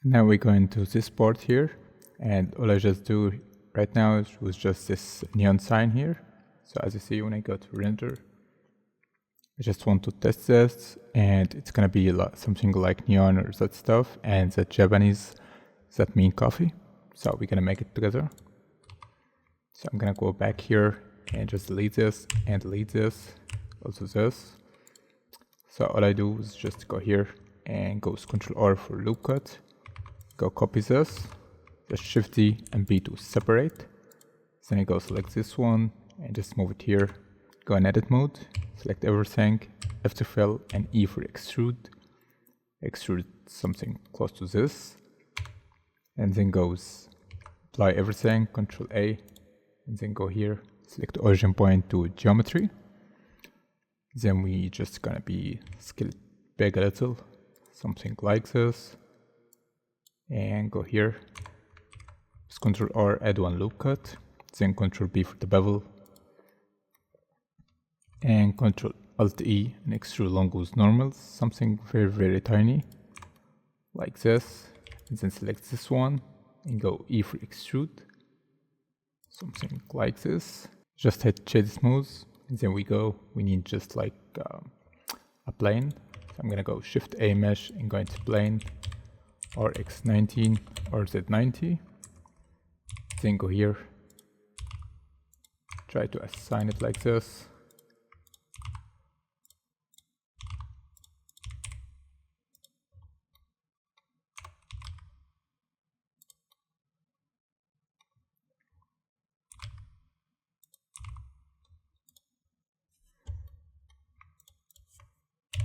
Now we go into this part here, and all I just do right now was just this neon sign here. So as you see, when I go to render, I just want to test this, and it's gonna be something like neon or that stuff, and that Japanese, that mean coffee. So we're gonna make it together. So I'm gonna go back here and just delete this and delete this, also this. So all I do is just go here and go Ctrl R for loop cut. Go copy this, just Shift D and B to separate. Then I go select this one and just move it here. Go in edit mode, select everything, F to fill and E for extrude. Extrude something close to this. And then goes apply everything, Ctrl A, and then go here, select origin point to geometry. Then we just gonna be scale it big a little, something like this. And go here, just Ctrl R, add one loop cut, then Ctrl B for the bevel, and Ctrl Alt E and extrude along with normals, something very tiny, like this. And then select this one and go E for extrude, something like this. Just hit shade smooth, and then we need just like a plane. So I'm gonna go Shift A mesh and go into plane, or X19 or Z90. Then go here, try to assign it like this.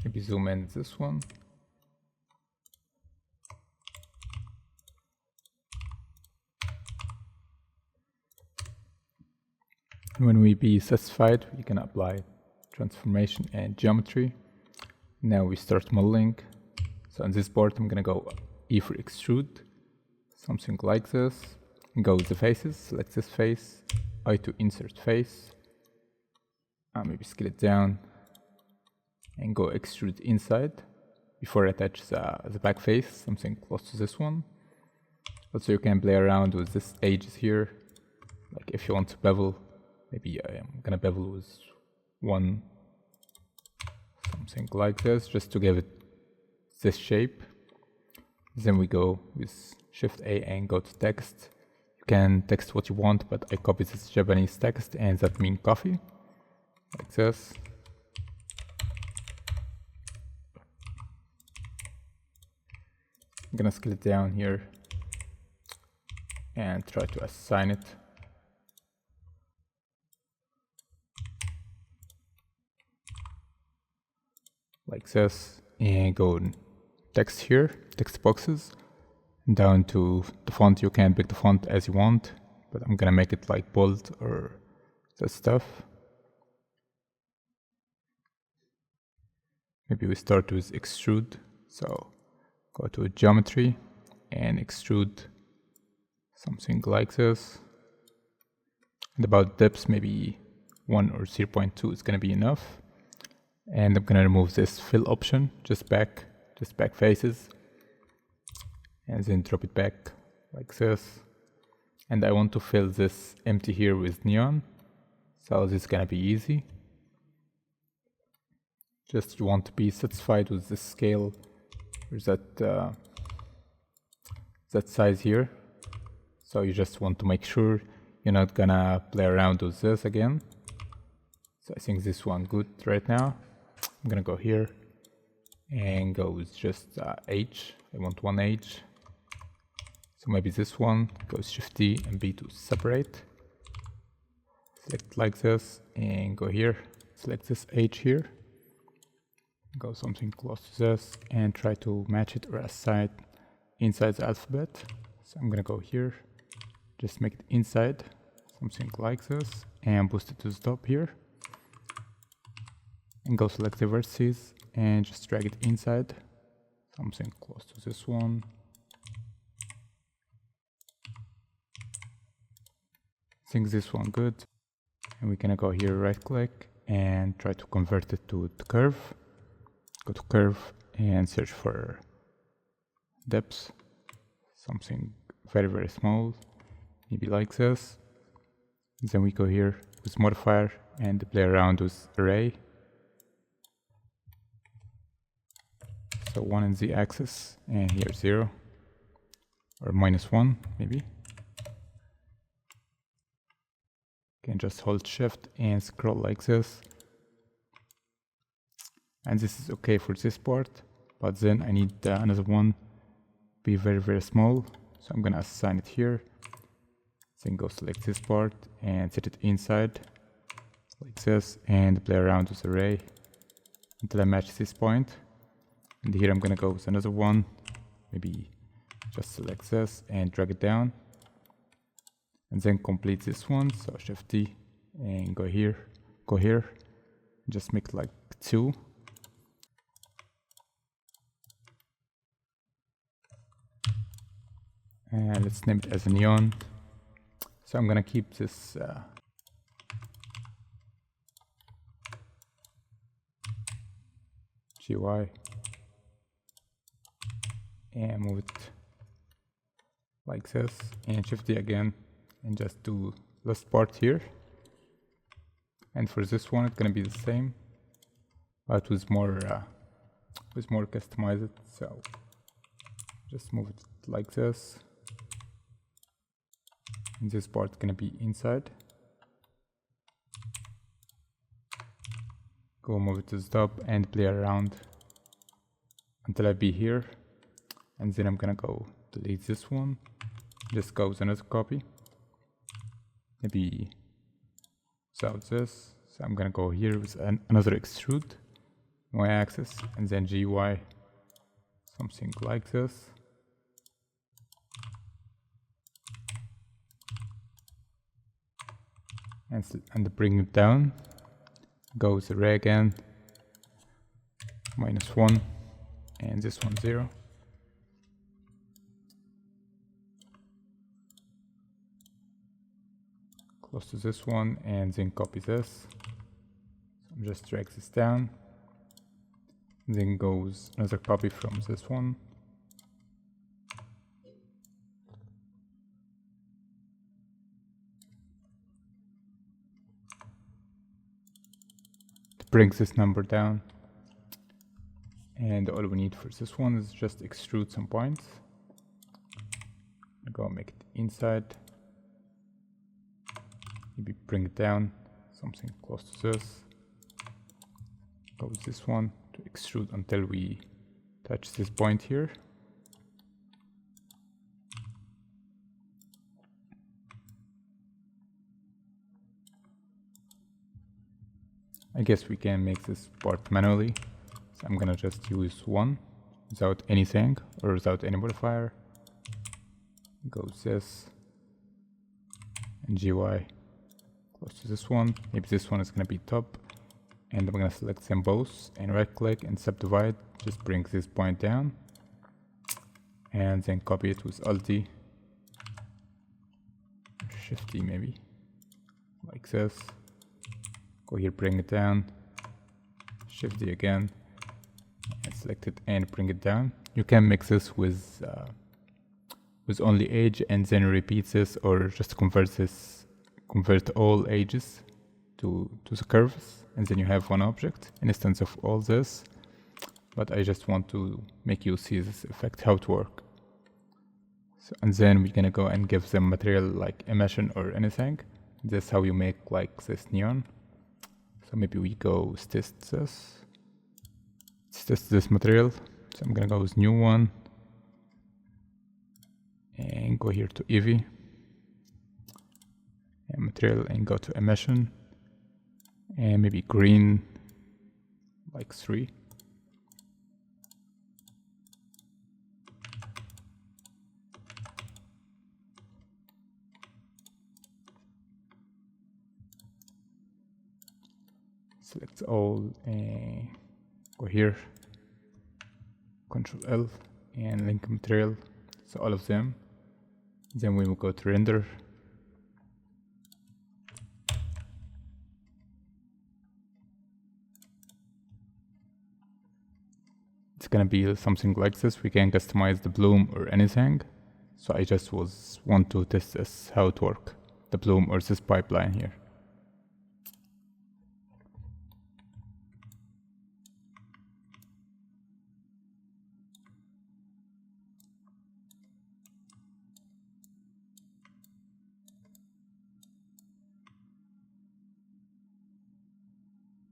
Maybe zoom in this one. When we be satisfied, we can apply transformation and geometry. Now we start modeling. So on this part, I'm gonna go E for extrude, something like this. And go with the faces, select this face, I to insert face. Maybe scale it down and go extrude inside before I attach the back face, something close to this one. Also, you can play around with this edges here. Like if you want to bevel, maybe I am gonna bevel with one, something like this, just to give it this shape. Then we go with Shift A and go to text. You can text what you want, but I copy this Japanese text and that means coffee, like this. I'm gonna scale it down here and try to assign it. Like this, and go text here, text boxes, down to the font. You can pick the font as you want, but I'm gonna make it like bold or that stuff. Maybe we start with extrude, so go to geometry and extrude, something like this. And about depth, maybe 1 or 0.2 is gonna be enough. And I'm gonna remove this fill option, just back faces, and then drop it back like this. And I want to fill this empty here with neon, so this is gonna be easy. Just you want to be satisfied with this scale or that size here. So you just want to make sure you're not gonna play around with this again. So I think this one good right now. I'm gonna go here and go with just H. I want one H. So maybe this one, go Shift D and B to separate. Select like this and go here. Select this H here. Go something close to this and try to match it or assign it inside the alphabet. So I'm gonna go here, just make it inside, something like this, and boost it to the top here. And go select the vertices and just drag it inside, something close to this one. I think this one good. And we're gonna go here, right click and try to convert it to the curve. Go to curve and search for depth. something very small, maybe like this. Then we go here with modifier and play around with array. So 1 in the axis, and here 0 or -1 maybe. Can just hold shift and scroll like this. And this is okay for this part, but then I need another one be very small. So I'm gonna assign it here. Then go select this part and set it inside like this and play around with array until I match this point. And here I'm gonna go with another one, maybe just select this and drag it down, and then complete this one. So Shift T and go here, just make it like 2. And let's name it as a neon. So I'm gonna keep this GUI and move it like this, and Shift D again, and just do last part here. And for this one, it's gonna be the same, but with more customized. So just move it like this. And this part is gonna be inside. Go move it to the top and play around until I be here. And then I'm gonna go delete this one. Just go with another copy. Maybe without this. So I'm gonna go here with another extrude, y-axis, and then GUI, something like this. And bring it down. Go with array again, -1, and this one 0. Close to this one, and then copy this. So just drag this down. Then goes another copy from this one. Brings this number down, and all we need for this one is just extrude some points. Go make it inside, maybe bring it down, something close to this. Go with this one to extrude until we touch this point here. I guess we can make this part manually, so I'm gonna just use 1 without anything or without any modifier. Go with this and GUI close to this one. Maybe this one is gonna be top, and I'm gonna select them both and right click and subdivide. Just bring this point down and then copy it with Alt D, Shift D maybe, like this. Go here, bring it down, Shift D again, and select it and bring it down. You can mix this with only edge and then repeat this, or just convert all edges to the curves, and then you have one object instance of all this. But I just want to make you see this effect, how it works. So, and then we're gonna go and give them material like emission or anything. That's how you make like this neon. So maybe we go test this. Let's test this material. So I'm gonna go with new one and go here to Eevee and material and go to emission and maybe green like 3. Select all and go here, Control L and link material, so all of them. Then we will go to render. It's gonna be something like this. We can customize the bloom or anything. So I just want to test this, how it work, the Bloom or this pipeline here.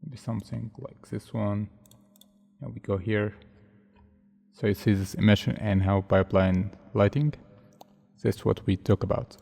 Maybe something like this one. Now we go here. So you see this emission and how pipeline lighting. That's what we talk about.